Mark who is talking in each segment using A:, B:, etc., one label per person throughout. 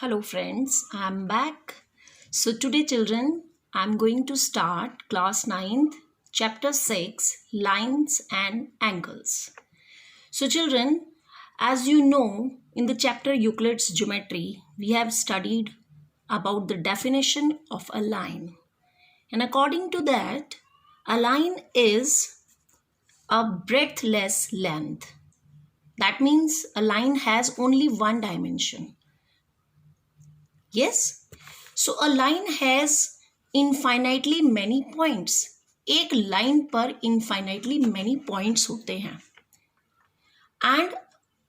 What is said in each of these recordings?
A: Hello friends, I'm back. So today children, I'm going to start class 9th, chapter 6, lines and angles. So children, as you know, in the chapter Euclid's geometry, we have studied about the definition of a line. And according to that, a line is a breadthless length. That means a line has only one dimension. Yes? So a line has infinitely many points. एक line पर infinitely many points होते हैं. And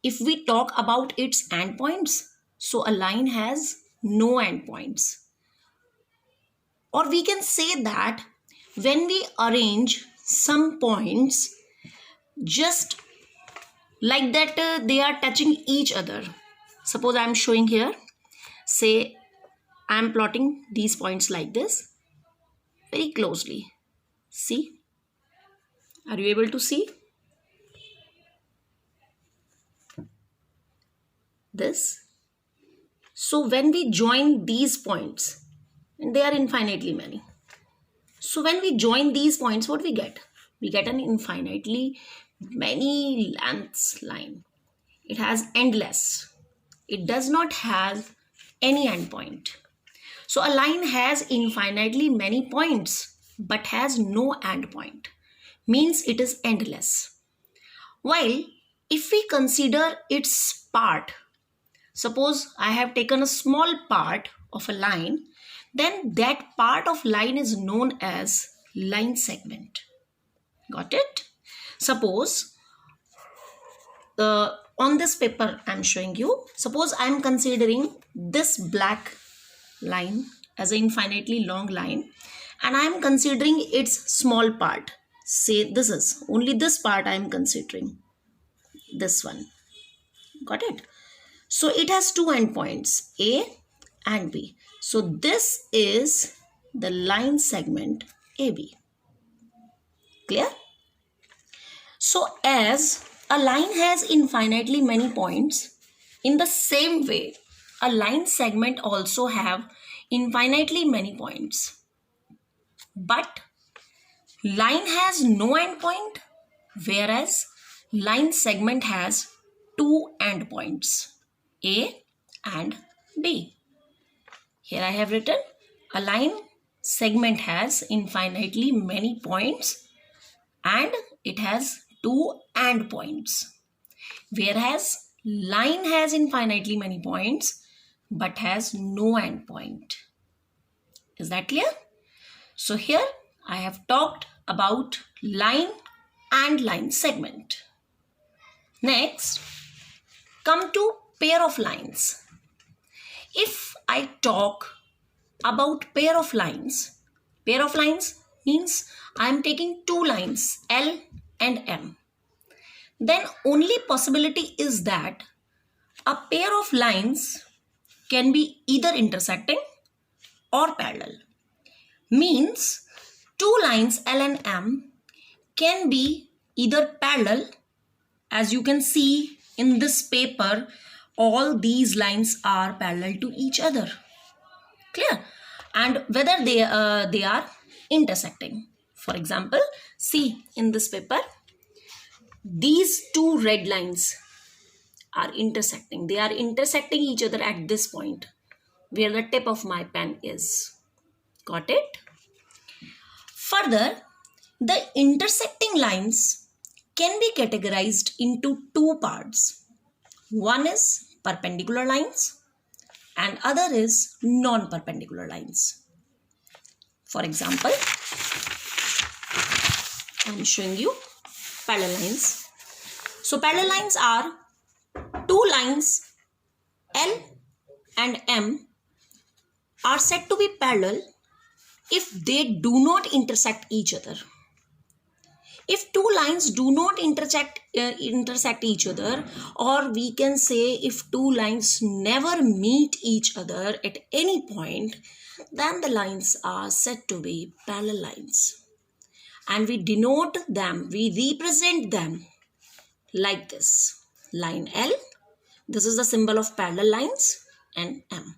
A: if we talk about its endpoints, so a line has no endpoints. Or we can say that when we arrange some points just like that they are touching each other. Suppose I am showing here, say I am plotting these points like this very closely. See? Are you able to see? This. So when we join these points, and they are infinitely many. So when we join these points, what we get? We get an infinitely many lengths line. It has endless. It does not have any endpoint. So a line has infinitely many points but has no endpoint. Means it is endless. While if we consider its part, suppose I have taken a small part of a line, then that part of line is known as line segment. Got it? Suppose on this paper I am showing you, suppose I am considering this black line as an infinitely long line and I am considering its small part. Say this is only this part I am considering, this one. Got it? So it has two endpoints, A and B. So this is the line segment AB. Clear? So as a line has infinitely many points, in the same way, a line segment also have infinitely many points. But line has no endpoint, whereas line segment has two endpoints, A and B. Here I have written a line segment has infinitely many points and it has two endpoints, whereas line has infinitely many points but has no endpoint. Is that clear? So here I have talked about line and line segment. Next, come to pair of lines. If I talk about pair of lines means I am taking two lines L and M. Then only possibility is that a pair of lines can be either intersecting or parallel. Means two lines L and M can be either parallel, as you can see in this paper, all these lines are parallel to each other. Clear? And whether they are intersecting. For example, see in this paper, these two red lines are intersecting. They are intersecting each other at this point where the tip of my pen is. Got it? Further, the intersecting lines can be categorized into two parts. One is perpendicular lines and other is non-perpendicular lines. For example, I am showing you parallel lines. So parallel lines are two lines L and M are said to be parallel if they do not intersect each other. If two lines do not intersect each other, or we can say if two lines never meet each other at any point, then the lines are said to be parallel lines. And we denote them, we represent them like this. Line L, this is the symbol of parallel lines, and M.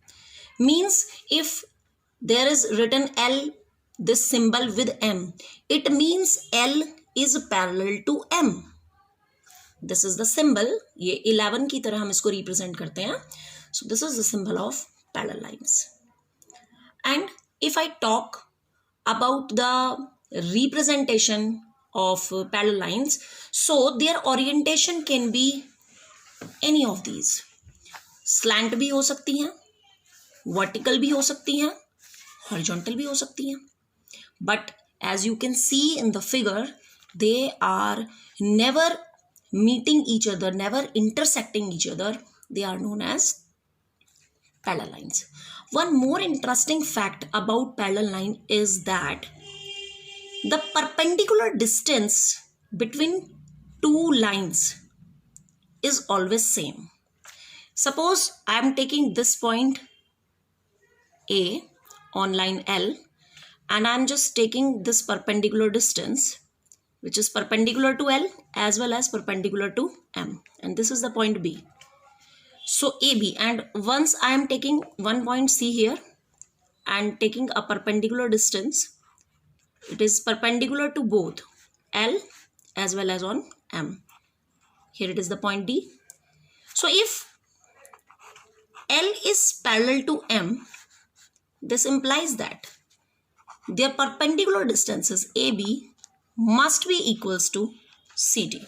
A: Means if there is written L, this symbol with M, it means L is parallel to M. This is the symbol. ये 11 की तरह हम इसको represent करते हैं. So this is the symbol of parallel lines. And if I talk about the representation of parallel lines, so their orientation can be any of these. Slant भी हो सकती हैं, vertical भी हो सकती हैं, horizontal भी हो सकती हैं. But as you can see in the figure, they are never meeting each other, never intersecting each other. They are known as parallel lines. One more interesting fact about parallel line is that the perpendicular distance between two lines is always same. Suppose I am taking this point A on line L and I am just taking this perpendicular distance which is perpendicular to L as well as perpendicular to M, and this is the point B. So AB, and once I am taking one point C here and taking a perpendicular distance, it is perpendicular to both L as well as on M. Here it is the point D. So if L is parallel to M, this implies that their perpendicular distances AB must be equals to CD.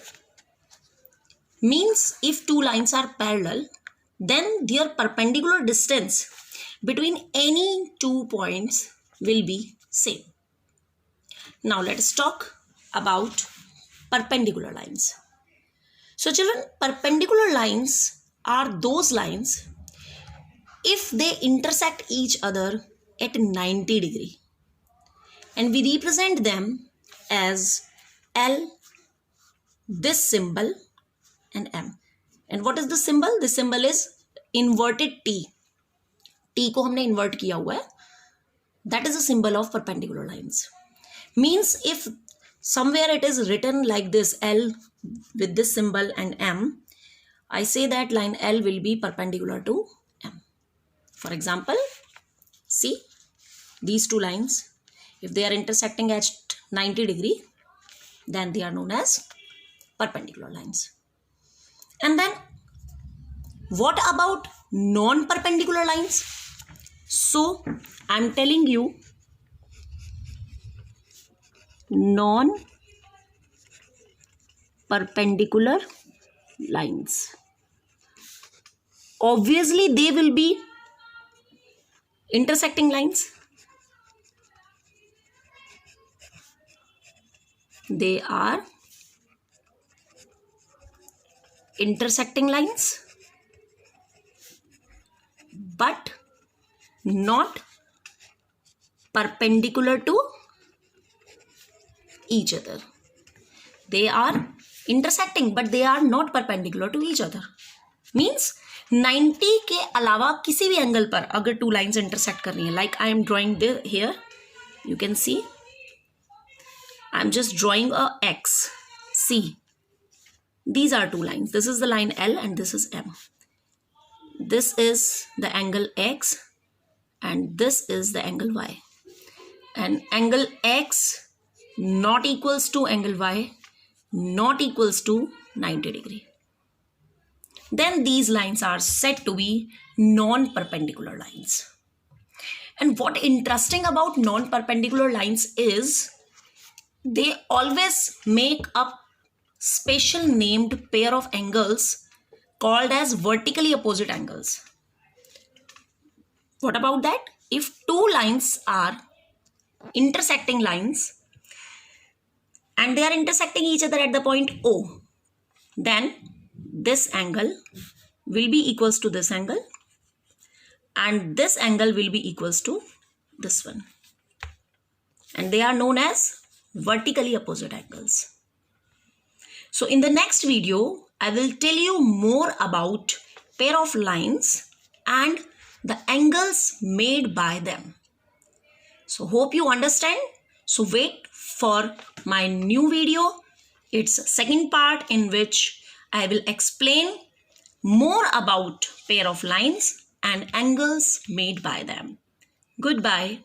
A: Means if two lines are parallel, then their perpendicular distance between any 2 points will be same. Now let us talk about perpendicular lines. So children, perpendicular lines are those lines if they intersect each other at 90 degree, and we represent them as L, this symbol, and M. And what is the symbol? The symbol is inverted T. T को हमने invert किया हुआ है. That is a symbol of perpendicular lines. Means if somewhere it is written like this, L with this symbol and M, I say that line L will be perpendicular to M. For example, see these two lines. If they are intersecting at 90 degree, then they are known as perpendicular lines. And then what about non-perpendicular lines? So I am telling you, non-perpendicular lines. Obviously they will be intersecting lines. They are intersecting lines, but not perpendicular to each other. They are intersecting, but they are not perpendicular to each other. Means 90 के अलावा किसी भी angle पर अगर two lines intersect कर रही हैं, like I am drawing here, you can see I am just drawing a X. See, these are two lines. This is the line L and this is M. This is the angle X and this is the angle Y. And angle X not equals to angle Y, not equals to 90 degree. Then these lines are said to be non-perpendicular lines. And what interesting about non-perpendicular lines is they always make a special named pair of angles called as vertically opposite angles. What about that? If two lines are intersecting lines and they are intersecting each other at the point O, then this angle will be equals to this angle and this angle will be equals to this one, and they are known as vertically opposite angles. So in the next video, I will tell you more about pair of lines and the angles made by them. So hope you understand. So wait for my new video. It's second part in which I will explain more about pair of lines and angles made by them. Goodbye.